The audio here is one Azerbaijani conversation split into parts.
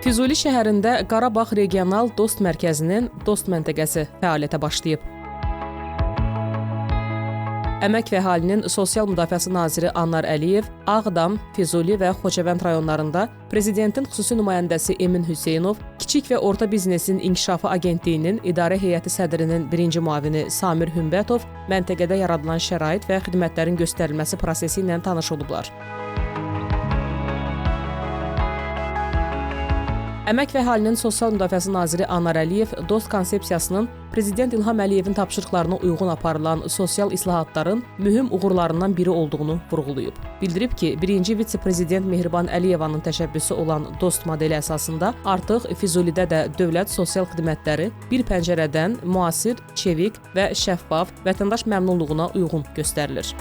Füzuli şəhərində Qarabağ Regional Dost Mərkəzinin Dost məntəqəsi fəaliyyətə başlayıb. Əmək və Əhalinin Sosial Müdafiəsi naziri Anar Əliyev Ağdam, Füzuli və Xocavənd rayonlarında Prezidentin xüsusi nümayəndəsi Emin Hüseynov, Kiçik və Orta Biznesin İnkişafı Agentliyinin İdarə Heyəti sədrinin birinci müavini Samir Hümbətov məntəqədə yaradılan şərait və xidmətlərin göstərilməsi prosesi ilə tanış olublar. Əmək və Əhalinin Sosial Müdafiəsi naziri Anar Əliyev Dost konsepsiyasının Prezident İlham Əliyevin tapşırıqlarına uyğun aparılan sosial islahatların mühüm uğurlarından biri olduğunu vurğulayıb. Bildirib ki, birinci vitse-prezident Mehriban Əliyevanın təşəbbüsü olan Dost modeli əsasında artıq Füzulidə də dövlət sosial xidmətləri bir pəncərədən müasir, çevik və şəffaf, vətəndaş məmnunluğuna uyğun göstərilir.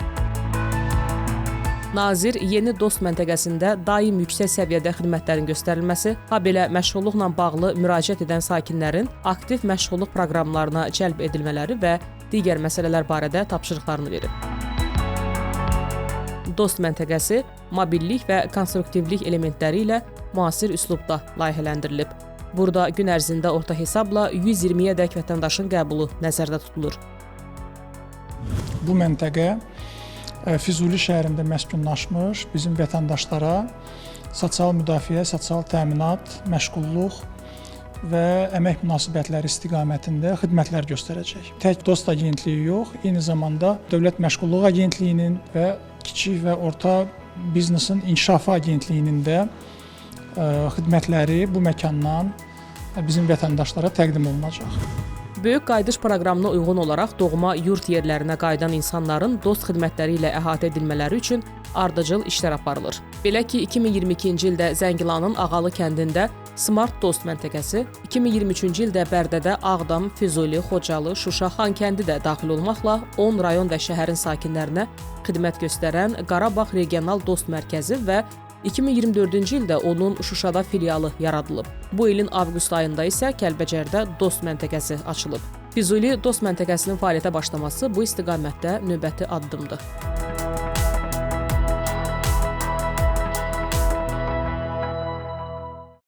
Nazir yeni Dost məntəqəsində daim yüksək səviyyədə xidmətlərin göstərilməsi, habelə məşğulluqla bağlı müraciət edən sakinlərin aktiv məşğulluq proqramlarına cəlb edilmələri və digər məsələlər barədə tapşırıqlarını verib. Dost məntəqəsi mobillik və konstruktivlik elementləri ilə müasir üslubda layihələndirilib. Burada gün ərzində orta hesabla 120-yədək vətəndaşın qəbulu nəzərdə tutulur. Bu məntəqə Füzuli şəhərində məskunlaşmış bizim vətəndaşlara sosial müdafiə, sosial təminat, məşğulluq və əmək münasibətləri istiqamətində xidmətlər göstərəcək. Tək Dost agentliyi yox, eyni zamanda Dövlət Məşğulluq Agentliyinin və Kiçik və Orta Biznesin İnkişafı Agentliyinin də xidmətləri bu məkandan bizim vətəndaşlara təqdim olunacaq. Böyük qayıdış proqramına uyğun olaraq doğma yurt yerlərinə qayıdan insanların Dost xidmətləri ilə əhatə edilmələri üçün ardıcıl işlər aparılır. Belə ki, 2022-ci ildə Zəngilanın Ağalı kəndində Smart Dost məntəqəsi, 2023-cü ildə Bərdədə Ağdam, Füzuli, Xocalı, Şuşa, Xankəndi də daxil olmaqla 10 rayon və şəhərin sakinlərinə xidmət göstərən Qarabağ Regional Dost Mərkəzi və 2024-cü ildə onun Şuşada filialı yaradılıb. Bu ilin avqust ayında isə Kəlbəcərdə Dost məntəqəsi açılıb. Füzuli Dost məntəqəsinin fəaliyyətə başlaması bu istiqamətdə növbəti addımdır.